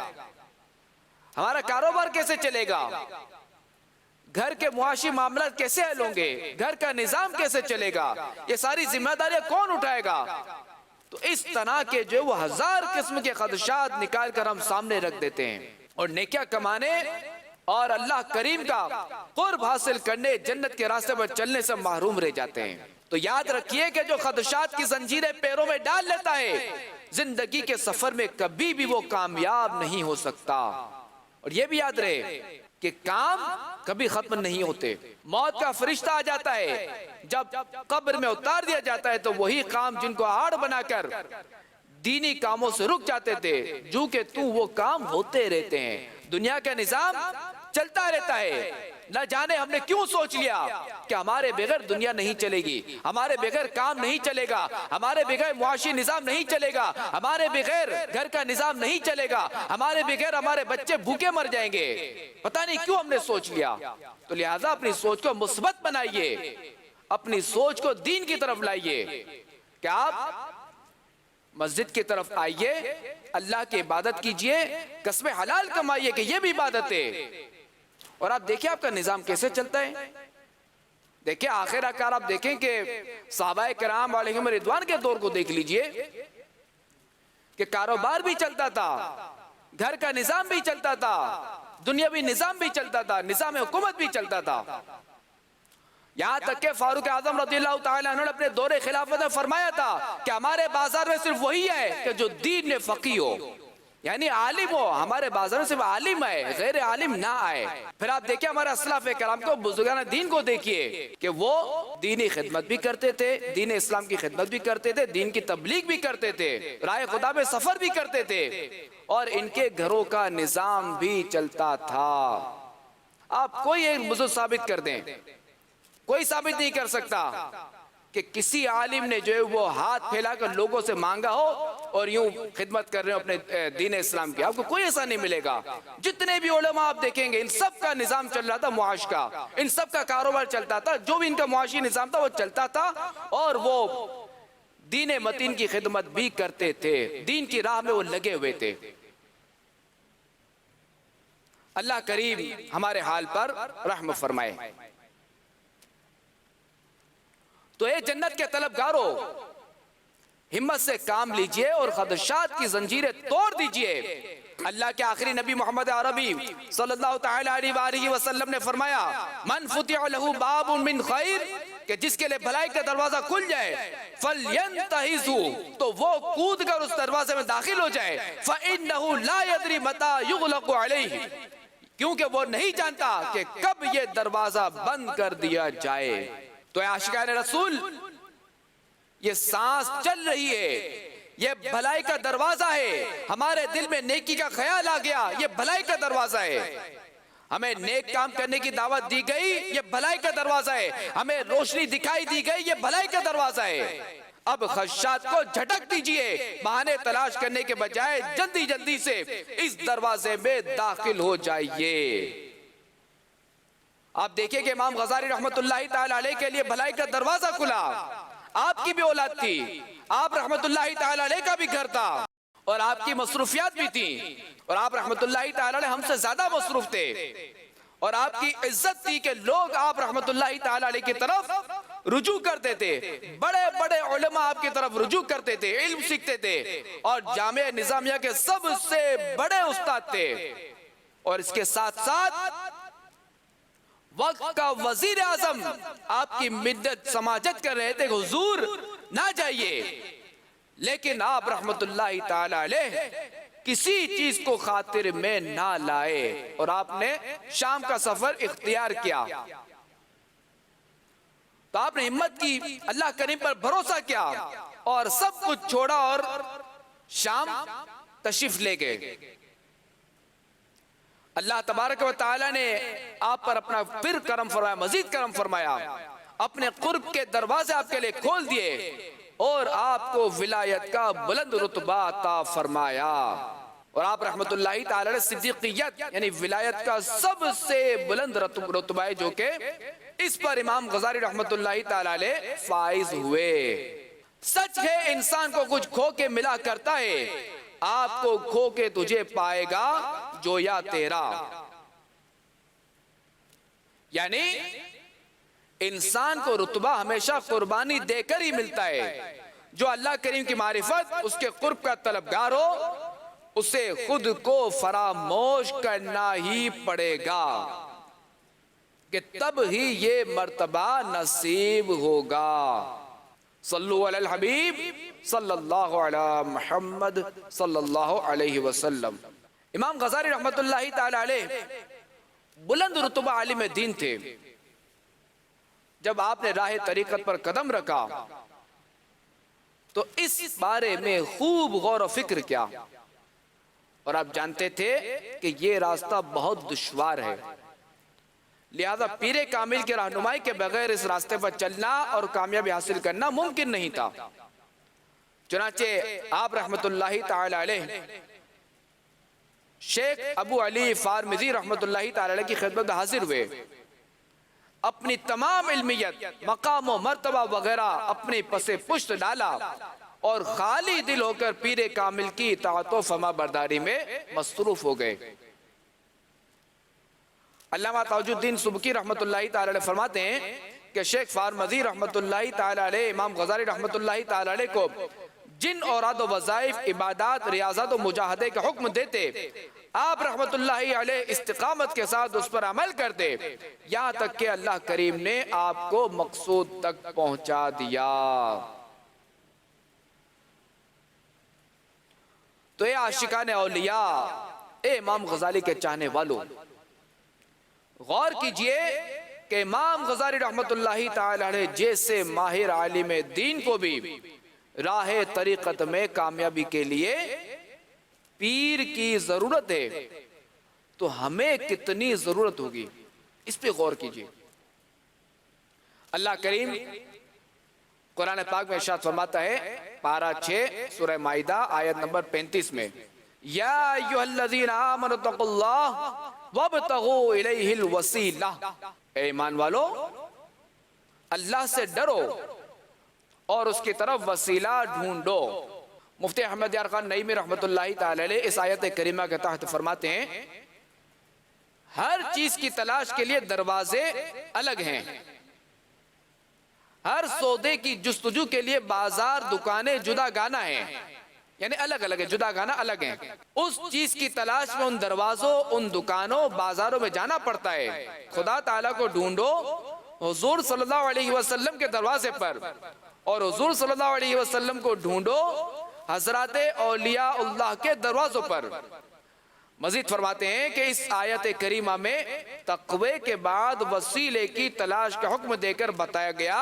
ہمارا کاروبار کیسے چلے گا، گھر کے معاشی معاملات کیسے حل ہوں گے، گھر کا نظام کیسے چلے گا، یہ ساری ذمہ داریاں کون اٹھائے گا۔ تو اس طرح کے جو وہ ہزار قسم کے خدشات نکال کر ہم سامنے رکھ دیتے ہیں، اور نیکیاں کمانے اور اللہ کریم کا قرب حاصل کرنے، جنت کے راستے پر چلنے سے محروم رہ جاتے ہیں۔ تو یاد رکھیے کہ جو خدشات کی زنجیریں پیروں میں ڈال لیتا ہے، زندگی کے سفر میں کبھی بھی وہ کامیاب نہیں ہو سکتا۔ اور یہ بھی یاد رہے کہ کام کبھی ختم نہیں ہوتے۔ موت کا فرشتہ آ جاتا ہے، جب قبر میں اتار دیا جاتا ہے تو وہی کام جن کو آڑ بنا کر دینی کاموں سے رک جاتے تھے، جو کہ وہ کام ہوتے رہتے ہیں۔ دنیا کا نظام چلتا رہتا ہے، نہ جانے ہم نے کیوں سوچ لیا کہ ہمارے بغیر دنیا نہیں چلے گی، ہمارے بغیر کام نہیں چلے گا، ہمارے بغیر معاشی نظام نہیں چلے گا، ہمارے بغیر گھر کا نظام نہیں چلے گا، ہمارے بغیر ہمارے بچے بھوکے مر جائیں گے۔ پتہ نہیں کیوں ہم نے سوچ لیا۔ تو لہٰذا اپنی سوچ کو مثبت بنائیے، اپنی سوچ کو دین کی طرف لائیے کہ آپ مسجد کی طرف آئیے، اللہ کی عبادت کیجئے، کسب حلال کمائیے کہ یہ بھی عبادت ہے۔ اور آپ دیکھیں آپ کا نظام کیسے چلتا ہے۔ دیکھیں آخر کار آپ دیکھیں کہ صحابہ کرام علیہم رضوان کے دور کو دیکھ لیجئے کہ کاروبار بھی چلتا تھا، گھر کا نظام بھی چلتا تھا، دنیاوی نظام بھی چلتا تھا، نظام حکومت بھی چلتا تھا۔ یہاں تک کہ فاروق اعظم رضی اللہ تعالیٰ عنہ نے اپنے دور خلافت میں فرمایا تھا کہ ہمارے بازار میں صرف وہی ہے کہ جو دین میں فقیہ ہو، یعنی عالم ہو، ہمارے بازار میں صرف عالم آئے، غیر عالم نہ آئے۔ پھر آپ دیکھیں ہمارے اسلاف کرام کو، بزرگان دین کو دیکھیے کہ وہ دینی خدمت بھی کرتے تھے، دین اسلام کی خدمت بھی کرتے تھے، دین کی تبلیغ بھی کرتے تھے، راہ خدا میں سفر بھی کرتے تھے، اور ان کے گھروں کا نظام بھی چلتا تھا۔ آپ کوئی ایک بزرگ ثابت کر دیں، کوئی ثابت نہیں کر سکتا کہ کسی عالم نے جو ہے وہ ہاتھ پھیلا کر لوگوں سے مانگا ہو اور یوں خدمت کر رہے ہو اپنے دین اسلام کی۔ آپ کو کوئی ایسا نہیں ملے گا۔ جتنے بھی علماء آپ دیکھیں گے، ان سب کا نظام چل رہا تھا معاش کا، ان سب کا کاروبار چلتا تھا، جو بھی ان کا معاشی نظام تھا وہ چلتا تھا، اور وہ دین متین کی خدمت بھی کرتے تھے، دین کی راہ میں وہ لگے ہوئے تھے۔ اللہ کریم ہمارے حال پر رحم فرمائے۔ تو اے جنت کے طلبگاروں، ہمت سے کام لیجئے اور خدشات کی زنجیریں توڑ دیجئے۔ اللہ کے آخری نبی محمد عربی صلی اللہ تعالی علیہ وآلہ وسلم نے فرمایا، من فتح لہ باب من خیر، کہ جس کے لئے بھلائی کا دروازہ کھل جائے، فَلْيَنْتَحِزُ، تو وہ کود کر اس دروازے میں داخل ہو جائے، فَإِنَّهُ لَا يَدْرِ مَتَى يُغْلَقُ عَلَيْهِ، کیونکہ وہ نہیں جانتا کہ کب یہ دروازہ بند کر دیا جائے۔ تو اے عاشقان رسول، یہ سانس چل رہی ہے، یہ بھلائی کا دروازہ ہے، ہمارے دل میں نیکی کا خیال آ گیا، یہ بھلائی کا دروازہ ہے، ہمیں نیک کام کرنے کی دعوت دی گئی، یہ بھلائی کا دروازہ ہے، ہمیں روشنی دکھائی دی گئی، یہ بھلائی کا دروازہ ہے۔ اب خدشات کو جھٹک دیجئے، بہانے تلاش کرنے کے بجائے جلدی جلدی سے اس دروازے میں داخل ہو جائیے۔ آپ دیکھیں کہ امام غزالی رحمت اللہ تعالیٰ علیہ کے لیے بھلائی کا دروازہ کھلا، آپ کی بھی اولاد تھی، آپ رحمت اللہ تعالیٰ علیہ کا بھی گھر تھا، اور آپ کی مصروفیات بھی تھیں، اور آپ رحمت اللہ تعالیٰ علیہ ہم سے زیادہ مصروف تھے، اور آپ کی عزت تھی کہ لوگ آپ رحمت اللہ تعالیٰ علیہ کی طرف رجوع کرتے تھے، بڑے بڑے علماء آپ کی طرف رجوع کرتے تھے، علم سیکھتے تھے، اور جامعہ نظامیہ کے سب سے بڑے استاد تھے۔ اور اس کے ساتھ ساتھ وقت کا وزیر اعظم آپ کی مدت سماجت کر رہے تھے کہ حضور نہ جائیے، لیکن آپ رحمت اللہ تعالی علیہ کسی چیز کو خاطر میں نہ لائے اور آپ نے شام کا سفر اختیار کیا. تو آپ نے ہمت کی، اللہ کریم پر بھروسہ کیا اور سب کچھ چھوڑا اور شام تشریف لے گئے. اللہ تبارک و تعالی نے آپ پر اپنا پھر کرم فرمایا، مزید کرم فرمایا، اپنے قرب کے دروازے آپ کے لئے کھول دیے اور آپ کو ولایت کا بلند رتبہ عطا فرمایا. اور آپ رحمت اللہ تعالی علیہ صدیقیت یعنی ولایت کا سب سے بلند رتبہ ہے، جو کہ اس پر امام غزالی رحمت اللہ تعالی علیہ فائز ہوئے. سچ ہے انسان کو کچھ کھو کے ملا کرتا ہے، آپ کو کھو کے تجھے پائے گا جو یا تیرا. یعنی انسان کو رتبہ ہمیشہ قربانی دے کر ہی ملتا ہے. جو اللہ کریم کی معرفت، اس کے قرب کا طلبگار ہو، اسے خود کو فراموش کرنا ہی پڑے گا کہ تب ہی یہ مرتبہ نصیب ہوگا. صلو علی الحبیب صلی اللہ علی محمد صلی اللہ علیہ وسلم. امام غزالی رحمت اللہ تعالی علیہ بلند رتبہ عالم دین تھے. جب آپ نے راہ طریقت پر قدم رکھا تو اس بارے میں خوب غور و فکر کیا، اور آپ جانتے تھے کہ یہ راستہ بہت دشوار ہے، لہذا پیر کامل کی رہنمائی کے بغیر اس راستے پر چلنا اور کامیابی حاصل کرنا ممکن نہیں تھا. چنانچہ آپ رحمت اللہ تعالی علیہ شیخ ابو علی فارمزی رحمت اللہ تعالی علیہ کی خدمت میں حاضر ہوئے. اپنی تمام علمیت، مقام و مرتبہ وغیرہ اپنی پس پشت ڈالا اور خالی دل ہو کر پیر کامل کی اطاعت و فرما برداری میں مصروف ہو گئے. علامہ تاج الدین سبکی رحمت اللہ تعالی علیہ فرماتے ہیں کہ شیخ فارمزی رحمت اللہ تعالی علیہ امام غزالی رحمت اللہ تعالی علیہ کو جن اوراد و وظائف، عبادات، ریاضات و مجاہدے کا حکم دیتے، آپ رحمت اللہ علیہ استقامت کے ساتھ اس پر عمل کرتے، یہاں تک کہ اللہ کریم نے آپ کو مقصود تک پہنچا دیا. تو اے عاشقان اولیاء، اے امام غزالی کے چاہنے والوں، غور کیجئے کہ امام غزالی رحمت اللہ تعالی علیہ جیسے ماہر عالم دین کو بھی راہ طریقت میں کامیابی کے لیے پیر کی ضرورت ہے، تو ہمیں کتنی ضرورت ہوگی اس پہ غور کیجئے. اللہ کریم قرآن پاک میں ارشاد فرماتا ہے، پارہ 6 سورہ مائدہ آیت نمبر 35 میں، یا ایھا الذین آمنوا اتقوا اللہ وابتغوا الیہ الوسیلہ. اے ایمان والو، اللہ سے ڈرو اور اس کی طرف وسیلہ ڈھونڈو. مفتی احمد یار خان نعیمی رحمت اللہ تعالی علیہ اس آیت کریمہ کے تحت فرماتے ہیں، ہر چیز کی تلاش کے لیے دروازے الگ ہیں، ہر سودے کی جستجو کے لیے بازار، دکانیں جدا گانا ہیں، یعنی الگ الگ ہے، جدا گانا الگ ہیں. اس چیز کی تلاش میں ان دروازوں، ان دکانوں، بازاروں میں جانا پڑتا ہے. خدا تعالیٰ کو ڈھونڈو حضور صلی اللہ علیہ وسلم کے دروازے پر، اور حضور صلی اللہ علیہ وسلم کو ڈھونڈو حضرات اولیاء اللہ کے دروازوں پر. مزید فرماتے ہیں کہ اس آیت کریمہ میں تقوی کے بعد وسیلے کی تلاش کا حکم دے کر بتایا گیا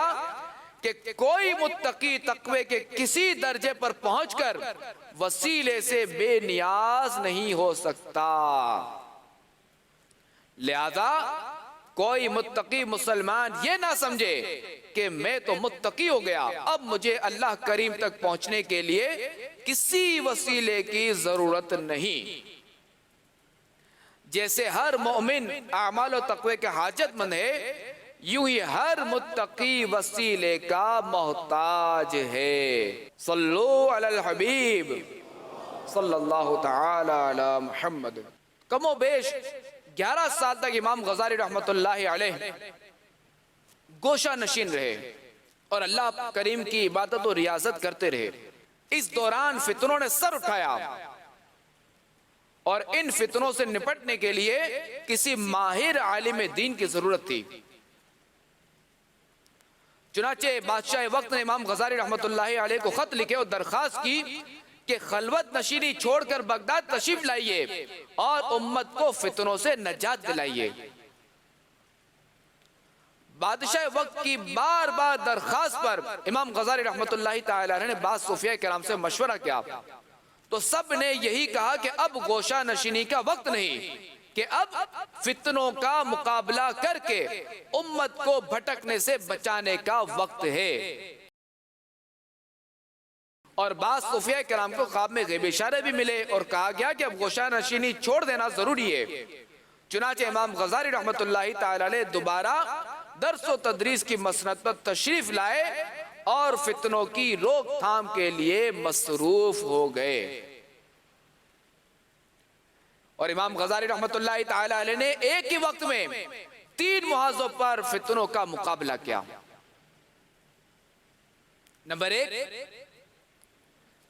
کہ کوئی متقی تقوی کے کسی درجے پر پہنچ کر وسیلے سے بے نیاز نہیں ہو سکتا. لہذا کوئی متقی مسلمان یہ نہ سمجھے کہ میں تو متقی ہو گیا، اب مجھے اللہ کریم تک پہنچنے کے لیے کسی وسیلے کی ضرورت نہیں. جیسے ہر مومن اعمال و تقوی کے حاجت مند ہے، یوں ہی ہر متقی وسیلے کا محتاج ہے. صلو علی الحبیب صلی اللہ تعالی علی محمد. کم و بیش 11 سال تک امام غزالی رحمت اللہ علیہ گوشہ نشین رہے اور اللہ کریم کی عبادت و ریاضت کرتے رہے. اس دوران فتنوں نے سر اٹھایا اور ان فتنوں سے نپٹنے کے لیے کسی ماہر عالم دین کی ضرورت تھی۔ چنانچہ بادشاہ وقت نے امام غزالی رحمۃ اللہ علیہ کو خط لکھے اور درخواست کی کہ خلوت نشینی چھوڑ کر بغداد تشریف لائیے اور امت کو فتنوں سے نجات دلائیے۔ بادشاہ وقت کی بار بار درخواست پر امام غزالی رحمۃ اللہ تعالی عنہ نے بعض صوفیاء کرام سے مشورہ کیا تو سب نے یہی کہا کہ اب گوشہ نشینی کا وقت نہیں، کہ اب فتنوں کا مقابلہ کر کے امت کو بھٹکنے سے بچانے کا وقت ہے۔ اور بعض صوفیاء کرام کو خواب میں غیبی اشارے بھی ملے اور کہا گیا کہ اب گوشہ نشینی چھوڑ دینا ضروری ہے۔ چنانچہ امام غزالی رحمۃ اللہ تعالی علیہ دوبارہ درس و تدریس کی مسند پر تشریف لائے اور فتنوں کی روک تھام کے لیے مصروف ہو گئے۔ اور امام غزالی رحمۃ اللہ تعالی علیہ نے ایک ہی وقت میں 3 محاذوں پر فتنوں کا مقابلہ کیا۔ نمبر 1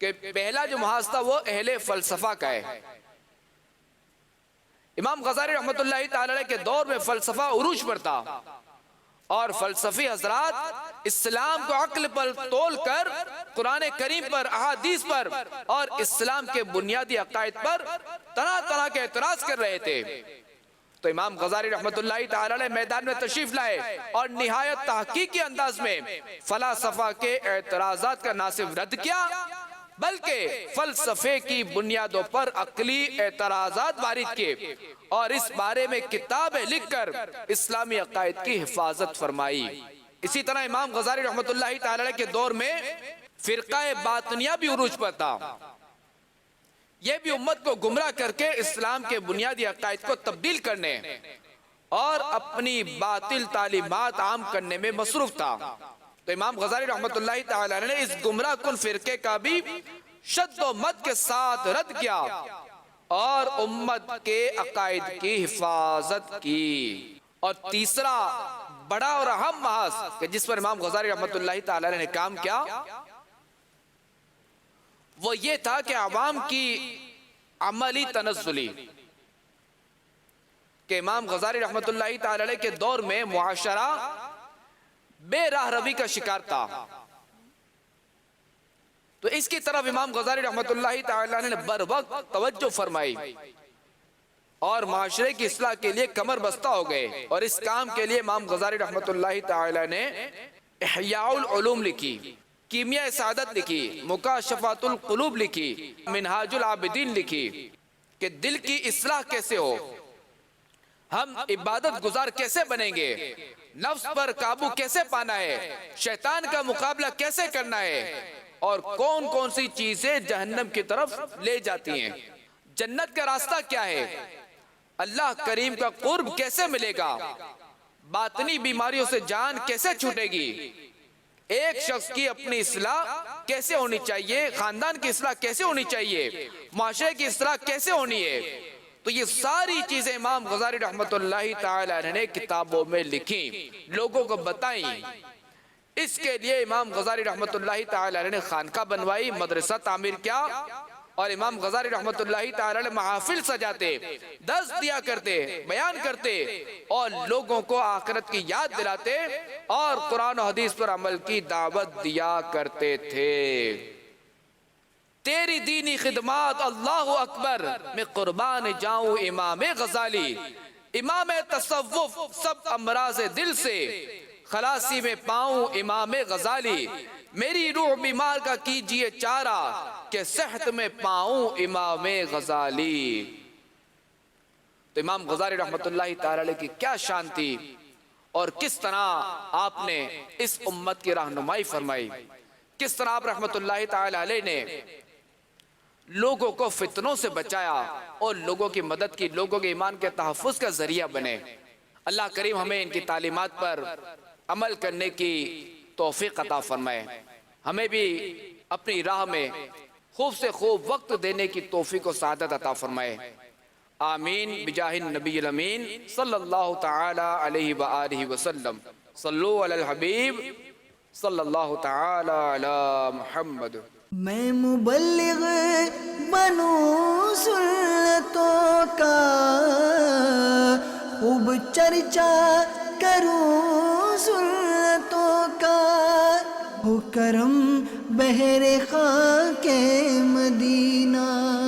کہ پہلا جو محاذ تھا وہ اہل فلسفہ کا ہے۔ امام غزالی رحمۃ اللہ تعالی علیہ کے دور میں فلسفہ عروج پر تھا اور فلسفی حضرات اسلام کو عقل پر تول کر قرآن کریم پر، احادیث پر اور اسلام کے بنیادی عقائد پر طرح طرح کے اعتراض کر رہے تھے۔ تو امام غزالی رحمۃ اللہ تعالی علیہ میدان میں تشریف لائے اور نہایت تحقیقی انداز میں فلاسفہ کے اعتراضات کا نہ صرف رد کیا بلکہ فلسفے کی بنیادوں پر عقلی اعتراضات وارد کیے اور اس بارے میں کتابیں لکھ کر اسلامی عقائد کی حفاظت فرمائی۔ اسی طرح امام غزالی رحمۃ اللہ تعالی کے دور میں فرقہ باطنیہ بھی عروج پر تھا۔ یہ بھی امت کو گمراہ کر کے اسلام کے بنیادی عقائد کو تبدیل کرنے اور اپنی باطل تعلیمات عام کرنے میں مصروف تھا۔ تو امام غزالی رحمۃ اللہ تعالی نے اس گمراہ کن فرقے کا بھی شد و مد کے ساتھ رد کیا اور امت کے عقائد کی حفاظت کی۔ اور تیسرا بڑا اور اہم محاذ کہ جس پر امام غزالی رحمۃ اللہ تعالی نے کام کیا وہ یہ تھا کہ عوام کی عملی تنزلی، کہ امام غزالی رحمۃ اللہ تعالی کے دور میں معاشرہ بے راہ روی کا شکار تھا۔ تو اس کی طرف امام غزالی رحمۃ اللہ تعالی نے بر وقت توجہ فرمائی اور معاشرے کی اصلاح کے لیے کمر بستہ ہو گئے۔ اور اس کام کے لیے امام غزالی رحمۃ اللہ تعالی نے احیاء العلوم لکھی، کیمیاء سعادت لکھی، مکاشفات القلوب لکھی، منہاج العابدین لکھی کہ دل کی اصلاح کیسے ہو، ہم عبادت گزار کیسے بنیں گے، نفس پر قابو کیسے پانا ہے، شیطان کا مقابلہ کیسے کرنا ہے اور کون کون سی چیزیں جہنم کی طرف لے جاتی ہیں، جنت کا راستہ کیا ہے، اللہ کریم کا قرب کیسے ملے گا، باطنی بیماریوں سے جان کیسے چھوٹے گی، ایک شخص کی اپنی اصلاح کیسے ہونی چاہیے، خاندان کی اصلاح کیسے ہونی چاہیے، معاشرے کی اصلاح کیسے ہونی ہے۔ تو یہ ساری چیزیں امام غزالی رحمۃ اللہ تعالی نے کتابوں میں لکھی، لوگوں کو بتائیں۔ اس کے لیے امام غزالی رحمۃ اللہ تعالی نے خانقاہ بنوائی، مدرسہ تعمیر کیا اور امام غزالی رحمۃ اللہ تعالی محافل سجاتے، درس دیا کرتے، بیان کرتے اور لوگوں کو آخرت کی یاد دلاتے اور قرآن و حدیث پر عمل کی دعوت دیا کرتے تھے۔ تیری دینی خدمات اللہ اکبر میں قربان جاؤں امام غزالی، امام تصوف سب امراض دل سے خلاصی میں پاؤں امام غزالی، میری روح بیمار کا کیجئے چارہ کہ صحت میں پاؤں امام غزالی۔ تو امام غزالی رحمۃ اللہ تعالی کی کیا شان تھی اور کس طرح آپ نے اس امت کی رہنمائی فرمائی، کس طرح آپ رحمۃ اللہ تعالی علیہ نے لوگوں کو فتنوں سے بچایا اور لوگوں کی مدد کی، لوگوں کے ایمان کے تحفظ کا ذریعہ بنے۔ اللہ کریم ہمیں ان کی تعلیمات پر عمل کرنے کی توفیق عطا فرمائے، ہمیں بھی اپنی راہ میں خوب سے خوب وقت دینے کی توفیق و سعادت عطا فرمائے۔ آمین بجاہ النبی الامین صلی اللہ تعالی علیہ وآلہ وسلم۔ صلو علی الحبیب صلی اللہ تعالی علی محمد۔ میں مبلغ بنوں سنتوں کا، خوب چرچا کروں سنتوں کا، ہو کرم بحر خاک مدینہ۔